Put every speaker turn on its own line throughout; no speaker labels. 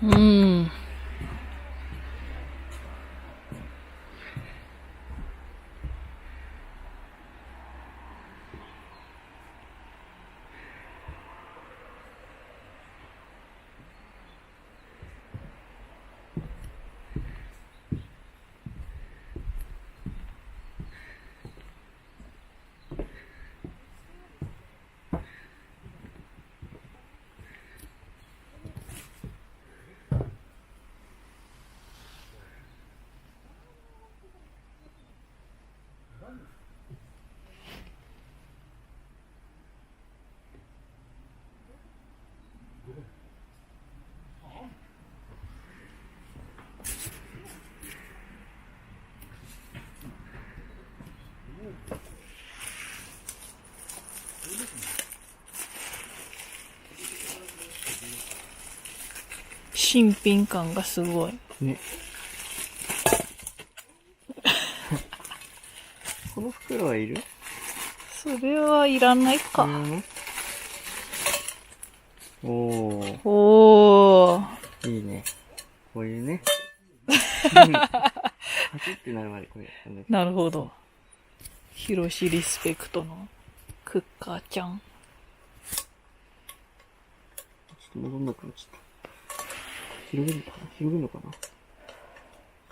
うん。新品感がすごい。
ね。この袋はいる？
それはいらないか。
おー。
おー。
いいね。こういうね。パチってなるまでこれ。
なるほど。ヒロシリスペクトのクッカーちゃん。
ちょっと戻んなくなっちゃった。広げるのか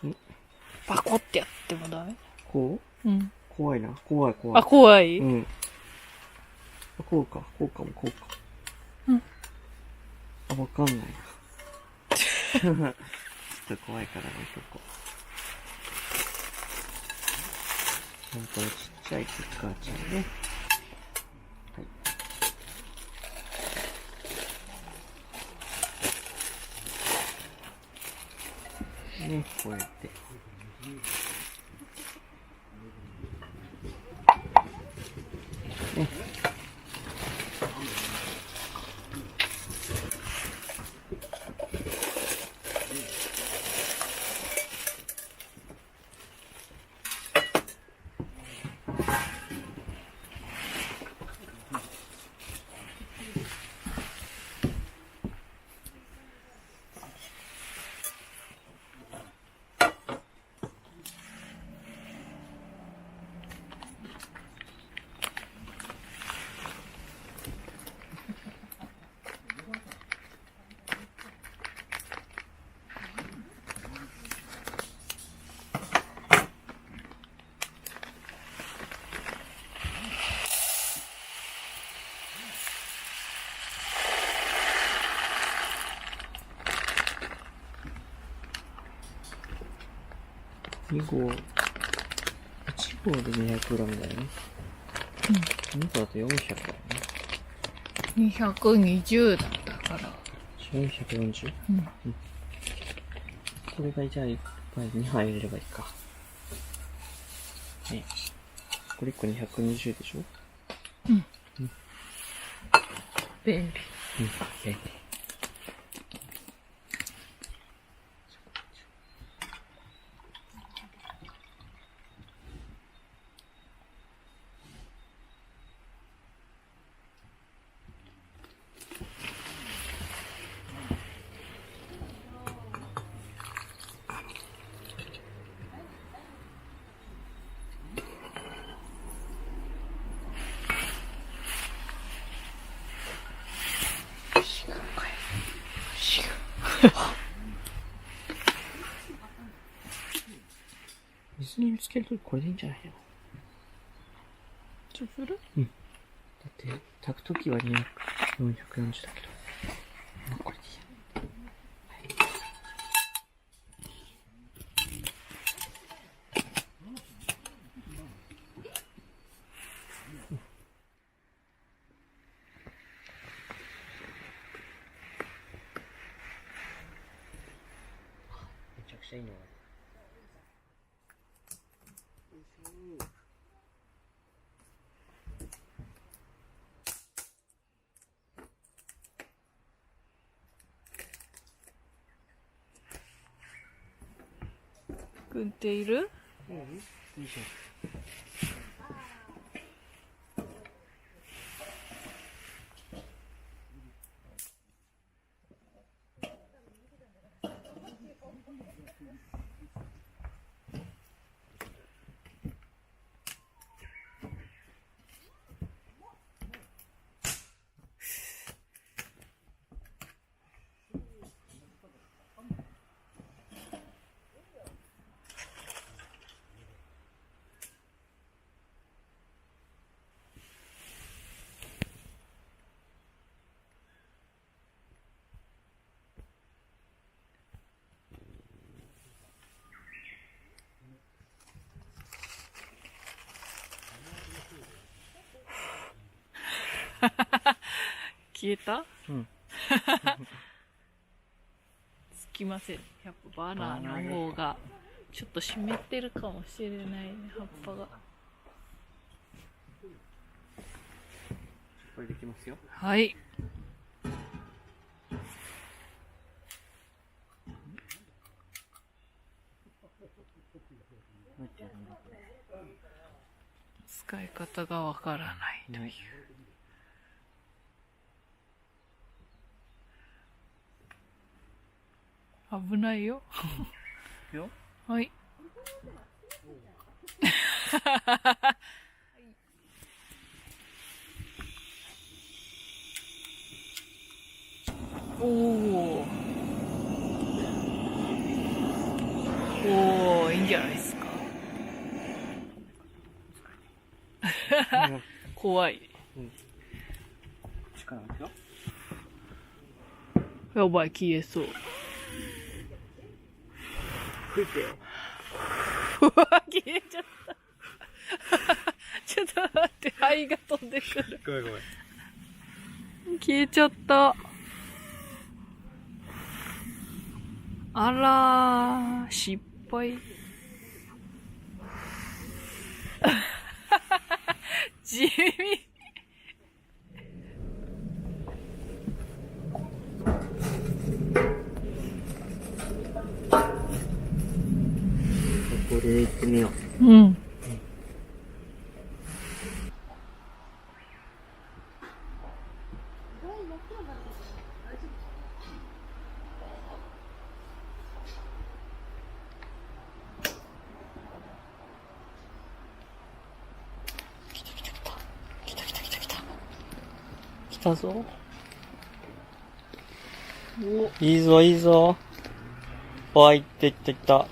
な？
パコってやってもダメ？
こ
う？うん。
怖いな。怖い。
あ、怖い？
うん。こうかも、こうか。
うん。
あ、わかんないな。ちょっと怖いから置いとこう。なんかちっちゃいクッカーちゃんね。はい。ね、こうやって。ね。2号、1号で 200g だよね。うん。2号だと400だよね。
220だったから。
440？
うん。
これがじゃあ1杯2杯入れればいいか。ね。これ1個220でしょ？
うん。便利。
うん、便利。水につけるときこれでいいんじゃないの？
そうする？
うん。だって、炊くときは200、440だけど。まあ、これでいいや。めちゃくちゃいいのがある。
軍手いる？
いいじゃん。
消えた？
うん。
つきません。やっぱバナナの方がちょっと湿ってるかもしれないね、葉っぱが。
これできますよ。
はい。使い方がわからないという。
ね
危ないよ。
よ。
はい。おお。おお、いいんじゃないですか。怖い。
力抜くよ。
やばい、消えそう。
吹いてよ。
うわ、消えちゃった。ちょっと待って、灰が飛んでくる。
ごめんごめん。
消えちゃった。あらー、失敗。地味。
これで行ってみよう。
うん。
来たぞ。
お、
いいぞいいぞ。わ、行って行って行った。
あ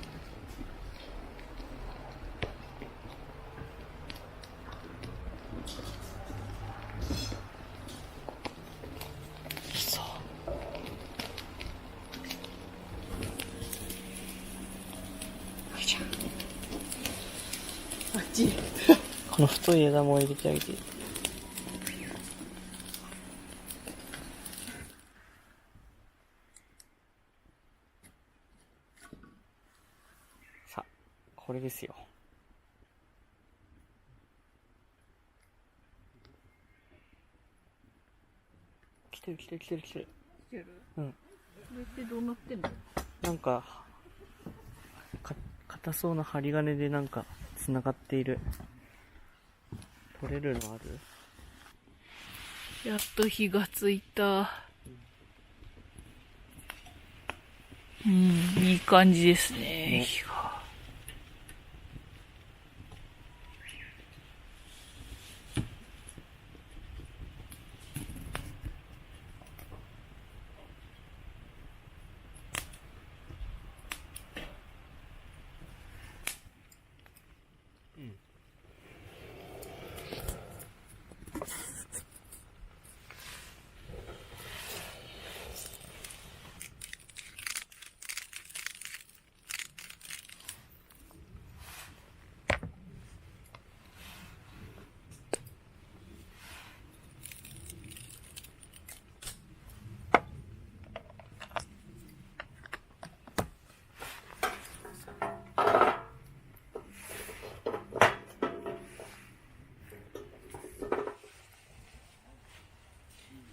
っち。
この太い枝も入れてあげて。さあ、これですよ。来てる来てる来てる来てる。
来てる？
うん。
これってどうなってんの？
なんか、硬そうな針金でなんか繋がっている。取れるのある？
やっと火がついた。うん、いい感じですね、火が。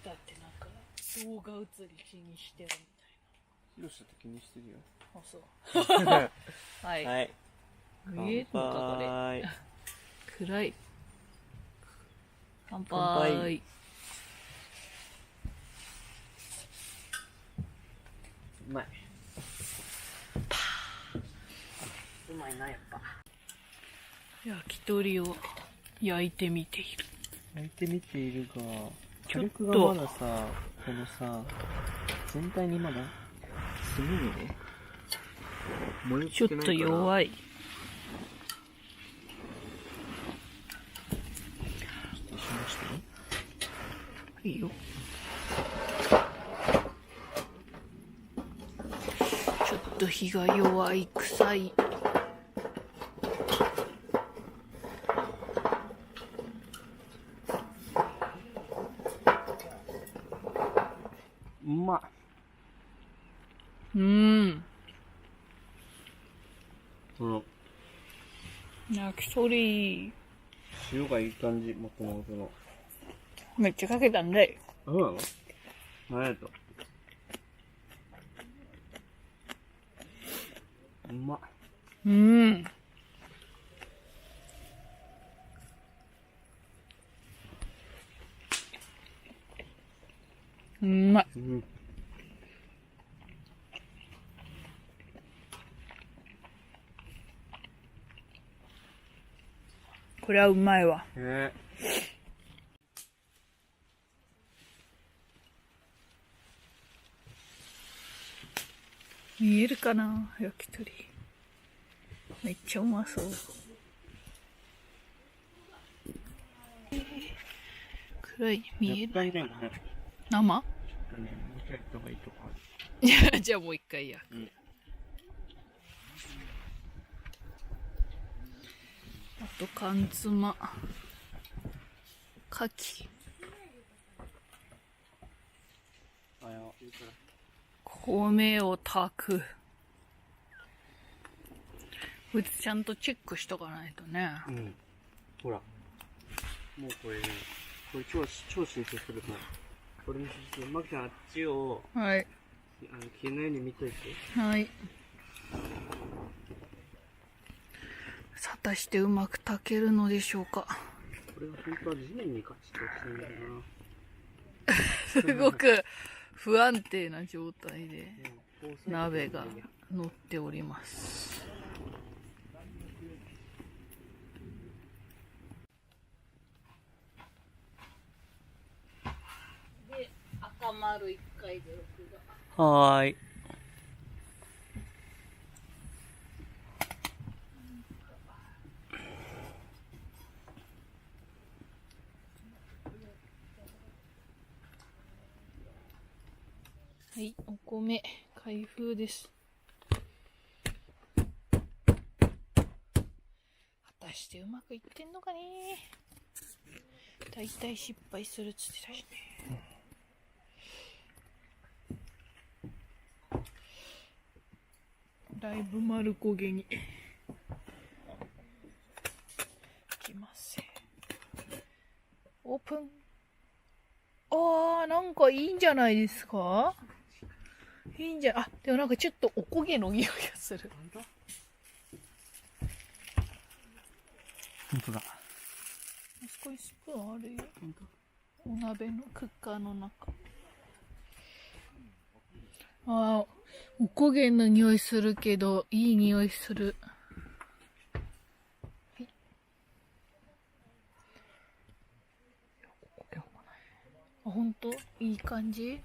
だってなんか動画映り気にしてるみ
広したと気にしてるよ。
たいな。あ、そう。はい。
はい。
見えるのかこれ。
乾杯。
暗い。乾杯。
乾杯うまい。うまいな、やっぱ。
焼き鳥を焼いてみている。
焼いてみているが、
ちょっと
火力がまださ、このさ、全体にまだ、炭にね、燃え
ちょっと弱
い。
い。
一緒にしてね。
いいよ。ちょっと火が弱い、臭い。
うまっ。その、
焼き鳥。
塩がいい感じ、もともとの。
めっちゃかけたんだい。
そうなの？何やと。うまっ。
うまい。これはうまいわ。見えるかな、焼き鳥。めっちゃうまそう。暗い、見える。生？じゃあもう一回焼く。あと缶詰、牡蠣、米を炊く。こいつちゃんとチェックしとかないとね。
ほら、もうこれね、これ超申請するから。これに申請、マキちゃんあっちを、
はい。
消えないように見といて。
はい。果たしてうまく炊けるのでしょうか。
これは本当は地面にガチッと落ちてるんだよな。
すごく不安定な状態で鍋が乗っております。で、赤丸1回で録画。
はーい。
はい、お米開封です。果たしてうまくいってんのかね。だいたい失敗するっつってたしね。だいぶ丸焦げに。いきません。オープン。なんかいいんじゃないですか？いいんじゃ、でもなんかちょっとおこげの匂いがする。
本当だ。
あそこにスプーンあるよ。お鍋のクッカーの中。おこげの匂いするけど、いい匂いする。はい。ほんと？いい感じ？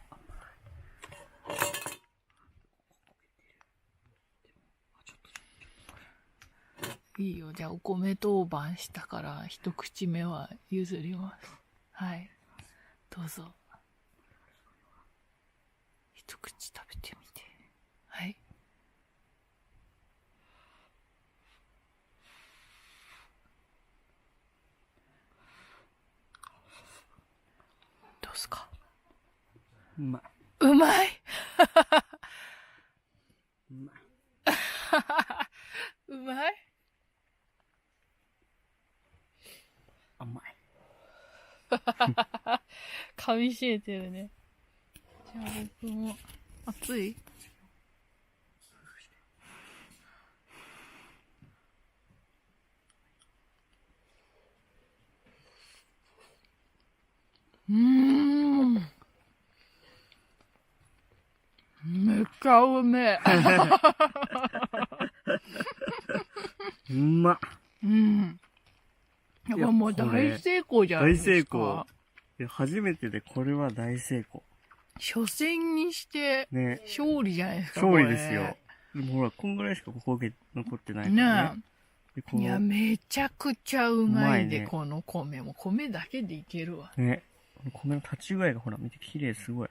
いいよ。じゃあお米当番したから一口目は譲ります。はい。どうぞ。一口食べてみて。はい。どうすか？
うまい。
うまい
うまい。
うまい
甘い。
噛みしめてるね。じゃあ僕も。熱い？めっちゃうめえ。
うまっ。
やっぱもう大成功じゃないですか。
大成功。いや、初めてでこれは大成功。
初戦にして、勝利じゃないですか。
勝利ですよ。でもほら、こんぐらいしか焦げ残ってないからね。
いや、めちゃくちゃうまいで、この米も。米だけでいけるわ。
ね。米の立ち具合がほら、見て綺麗すごい。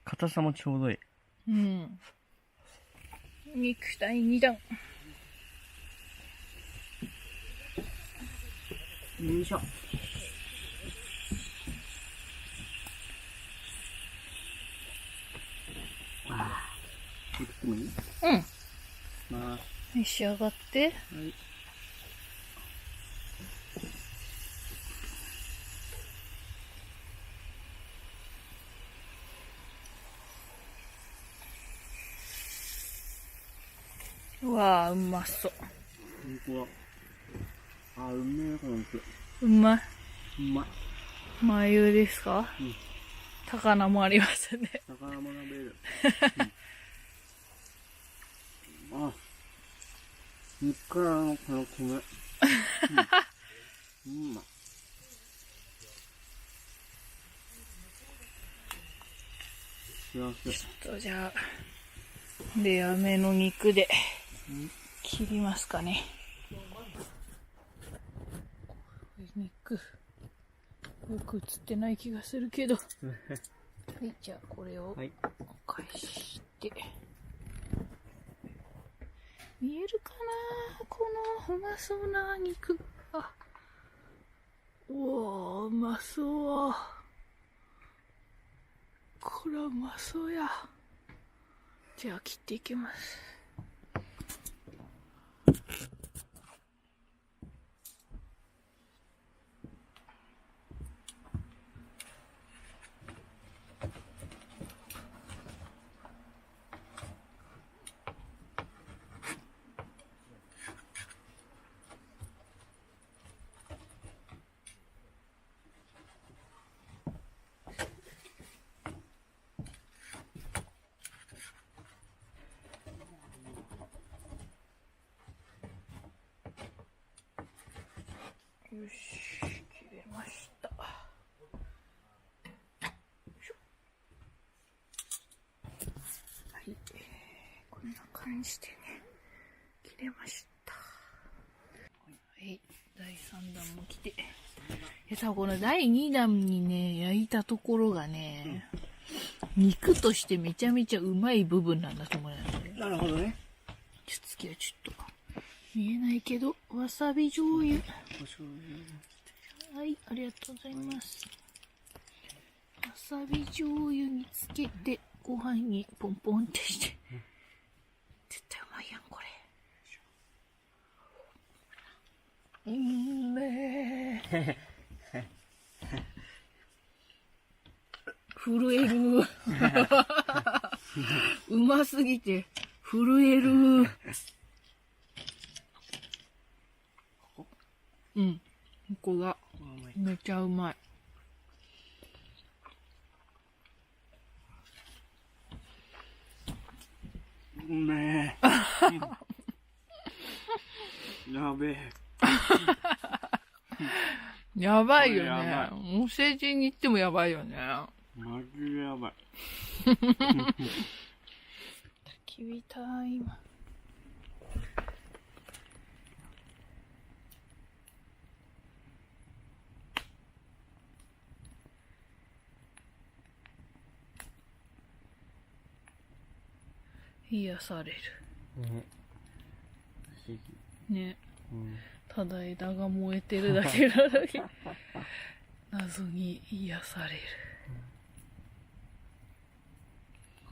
硬さもちょうどいい。
肉体2段。
よいしょ。ってもいい？
うん
まあ、
召し上がって。
はい。
うわあ、うまそう。
本当だ。あ、うめえ、この肉。
うまい。
うまい。
眉ですか？
うん。
高菜もありますね。
魚も食べる。うん、あ、肉からのこの米。うん。うまい。幸せ。
ちょっとじゃあ、レアめの肉で切りますかね。肉、よく映ってない気がするけど。はい、じゃあこれを返して。見えるかな、このうまそうな肉。あ、うわー、うまそう。これはうまそうや。じゃあ切っていきます。よし、切れました。はい、こんな感じでね、切れました。はい、第3弾も来て。多分この第2弾にね、焼いたところがね、肉としてめちゃめちゃうまい部分なんだと思うよね。
なるほどね。
次はちょっと見えないけど、わさび醤油。はい、ありがとうございます。わさび醤油につけて、ご飯にポンポンってして。絶対うまいやん、これ。めー。震える。うますぎて、震える。うん。ここが、めちゃうまい。
うめえ。やべえ。
やばいよ
や
ね。
ば
お世辞に行ってもやばいよね。
マジでやばい。
焚き火タイム。癒される。
ね。不思
議。ね。
うん。
ただ枝が燃えてるだけなのに謎に癒される。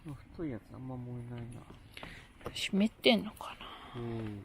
この太いやつあんま燃えないな。
湿ってんのかな。
うん。